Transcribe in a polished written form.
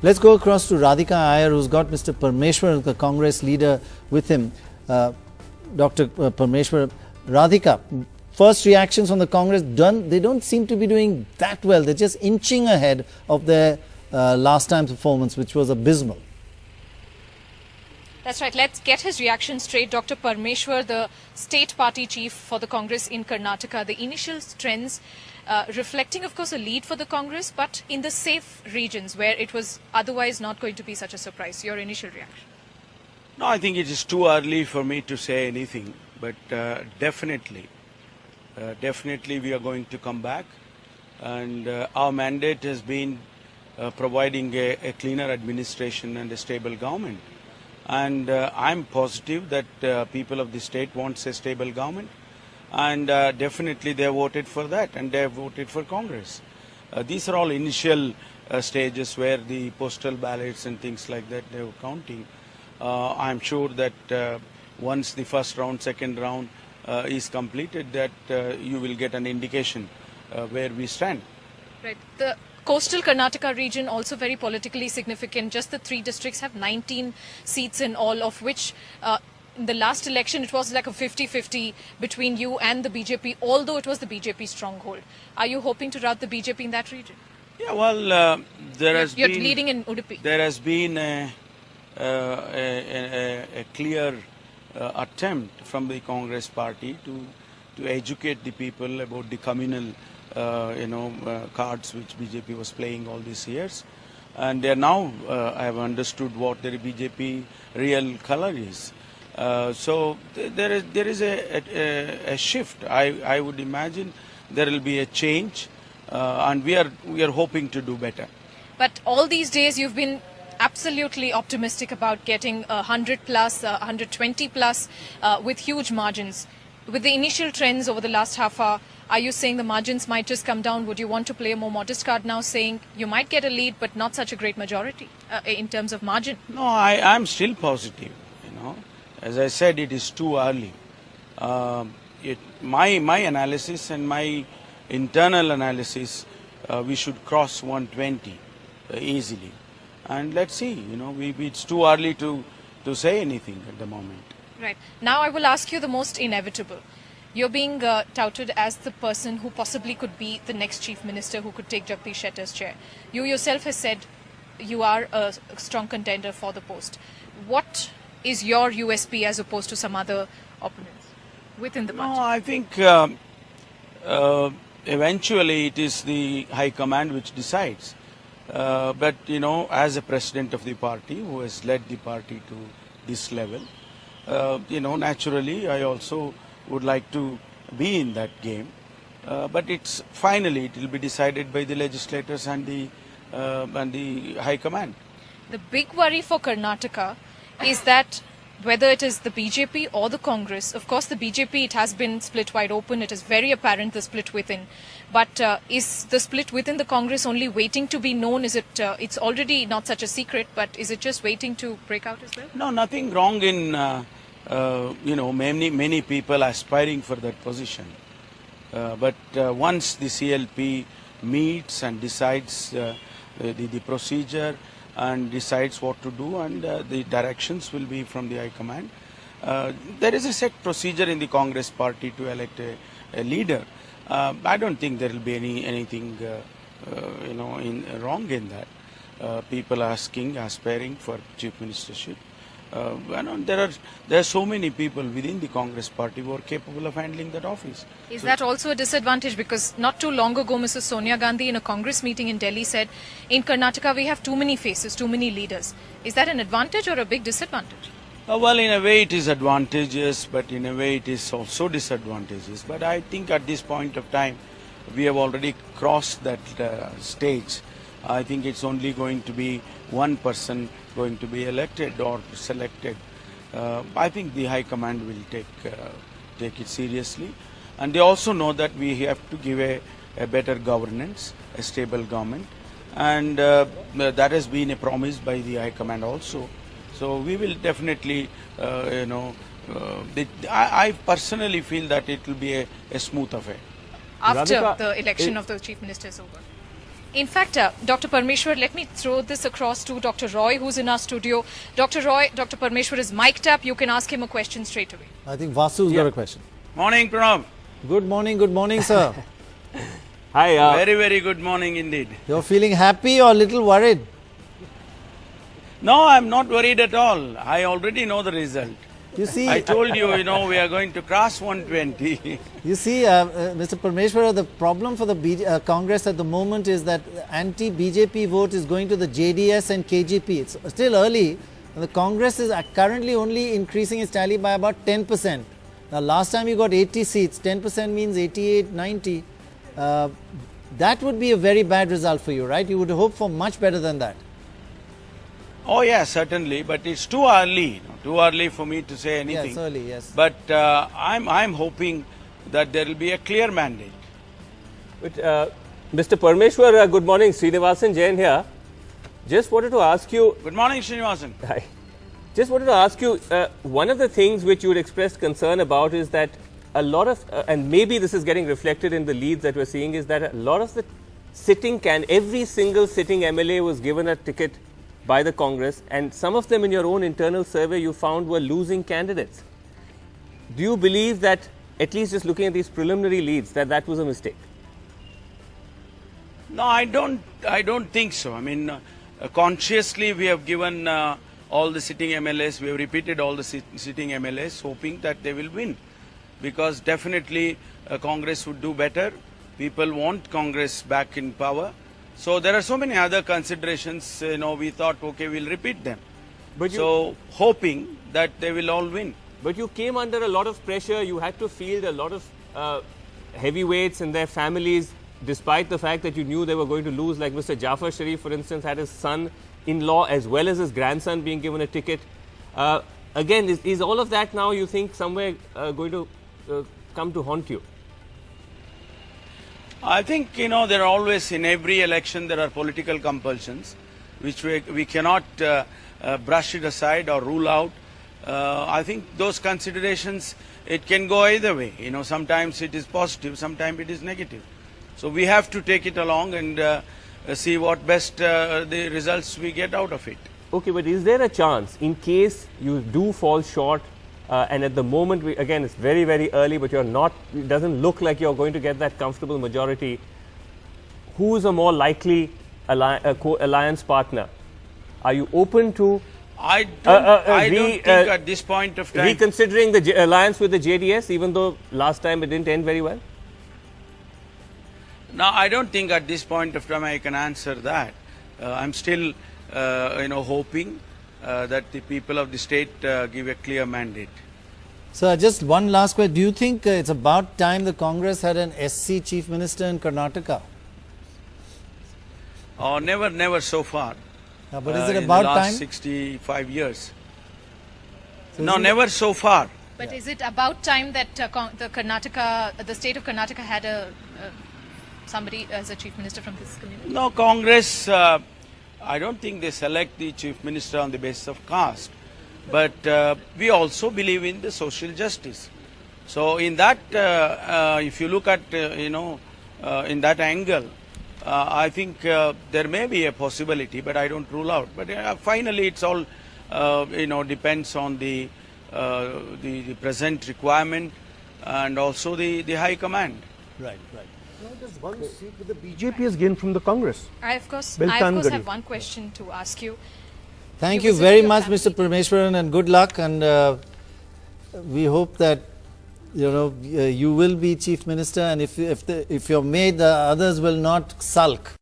Let's go across to Radhika Iyer, who's got Mr. Parmeshwar, the Congress leader, with him. Dr. Parmeshwar, Radhika, first reactions on the Congress done. They don't seem to be doing that well. They're just inching ahead of their last time performance, which was abysmal. That's right. Let's get his reaction straight. Dr. Parmeshwar, the state party chief for the Congress in Karnataka. The initial trends reflecting, of course, a lead for the Congress, but in the safe regions where it was otherwise not going to be such a surprise. Your initial reaction? No, I think it is too early for me to say anything, but definitely we are going to come back, and our mandate has been providing a cleaner administration and a stable government. And I'm positive that people of the state want a stable government, and definitely they have voted for that, and they have voted for Congress. These are all initial stages where the postal ballots and things like that they were counting. I'm sure that once the first round, second round is completed, that you will get an indication where we stand. Right. The coastal Karnataka region also very politically significant. Just the 3 districts have 19 seats in all, of which in the last election it was like a 50-50 between you and the BJP, although it was the BJP stronghold. Are you hoping to rout the BJP in that region? Yeah, well, You're leading in Udupi. There has been a clear attempt from the Congress party to educate the people about the communal cards which BJP was playing all these years, and they are now I have understood what their BJP real color is. So there is a shift. I would imagine there will be a change, and we are hoping to do better. But all these days you've been absolutely optimistic about getting 100 plus, 120 plus with huge margins. With the initial trends over the last half hour, are you saying the margins might just come down? Would you want to play a more modest card now, saying you might get a lead but not such a great majority in terms of margin? No, I'm still positive. As I said, it is too early. My analysis and my internal analysis, we should cross 120 easily. And let's see, it's too early to say anything at the moment. Right. Now I will ask you the most inevitable. You're being touted as the person who possibly could be the next chief minister who could take Jagdish Shettar's chair. You yourself have said you are a strong contender for the post. What is your USP as opposed to some other opponents within the party? No, I think eventually it is the High Command which decides. But, as a president of the party who has led the party to this level, naturally I also would like to be in that game. But it will be decided by the legislators and the High Command. The big worry for Karnataka is that whether it is the BJP or the Congress, of course the BJP, it has been split wide open, it is very apparent the split within. But is the split within the Congress only waiting to be known? Is it, it's already not such a secret, but is it just waiting to break out as well? No, nothing wrong in, many people aspiring for that position. But once the CLP meets and decides the procedure and decides what to do, and the directions will be from the High Command. There is a set procedure in the Congress party to elect a leader. I don't think there will be anything wrong in that. People aspiring for chief ministership. There are so many people within the Congress party who are capable of handling that office. Is that also a disadvantage? Because not too long ago, Mrs. Sonia Gandhi in a Congress meeting in Delhi said, in Karnataka we have too many faces, too many leaders. Is that an advantage or a big disadvantage? Well, in a way it is advantageous, but in a way it is also disadvantageous. But I think at this point of time, we have already crossed that stage. I think it's only going to be one person going to be elected or selected. I think the High Command will take it seriously. And they also know that we have to give a better governance, a stable government. And that has been a promise by the High Command also. So we will definitely, I personally feel that it will be a smooth affair. After the election of the chief minister is over. In fact, Dr. Parmeshwar, let me throw this across to Dr. Roy, who's in our studio. Dr. Roy, Dr. Parmeshwar is mic'd up. You can ask him a question straight away. I think Vasu's got a question. Morning, Pranav. Good morning, sir. Hi. Very, very good morning indeed. You're feeling happy or a little worried? No, I'm not worried at all. I already know the result. You see, I told you, we are going to cross 120. You see, Mr. Parmeshwar, the problem for the Congress at the moment is that anti-BJP vote is going to the JDS and KJP. It's still early. And the Congress is currently only increasing its tally by about 10%. Now, last time you got 80 seats. 10% means 88, 90. That would be a very bad result for you, right? You would hope for much better than that. Oh, yeah, certainly. But it's too early. Too early for me to say anything. Yes, early, yes. But I'm hoping that there will be a clear mandate. But, Mr. Parmeshwar, good morning. Srinivasan Jain here. Just wanted to ask you. Good morning, Srinivasan. Hi. Just wanted to ask you, one of the things which you had expressed concern about is that a lot of, and maybe this is getting reflected in the leads that we're seeing, is that a lot of the every single sitting MLA was given a ticket by the Congress, and some of them in your own internal survey you found were losing candidates. Do you believe that, at least just looking at these preliminary leads, that was a mistake? No, I don't think so. I mean, consciously we have given all the sitting MLAs, we have repeated all the sitting MLAs, hoping that they will win. Because definitely Congress would do better. People want Congress back in power. So there are so many other considerations, we thought, okay, we'll repeat them. But so hoping that they will all win. But you came under a lot of pressure. You had to field a lot of heavyweights and their families, despite the fact that you knew they were going to lose. Like Mr. Jafar Sharif, for instance, had his son-in-law as well as his grandson being given a ticket. Again, is all of that now, you think, somewhere going to come to haunt you? I think, there are always, in every election, there are political compulsions, which we cannot brush it aside or rule out. I think those considerations, it can go either way. Sometimes it is positive, sometimes it is negative. So we have to take it along and see what best the results we get out of it. Okay, but is there a chance, in case you do fall short, and at the moment, again, it's very, very early, but it doesn't look like you're going to get that comfortable majority. Who's a more likely alliance partner? Are you open to I don't think at this point of time. reconsidering the alliance with the JDS, even though last time it didn't end very well? No, I don't think at this point of time I can answer that. I'm still, hoping that the people of the state give a clear mandate. So just one last question. Do you think it's about time the Congress had an SC Chief Minister in Karnataka? Oh, never so far. But is it in about the last time? 65 years. So No, never so far. But is it about time that the state of Karnataka had somebody as a chief minister from this community? No, Congress, I don't think they select the chief minister on the basis of caste. But we also believe in the social justice. So in that, if you look at, in that angle, I think there may be a possibility, but I don't rule out. But finally, it's all, depends on the present requirement and also the High Command. Right. Now there's one seat that the BJP has gained from the Congress. I of course Beltangadi. have one question to ask you. Thank You you very visited much, your Mr. Parmeshwaran, and good luck. And we hope that you will be Chief Minister, and if you're made, the others will not sulk.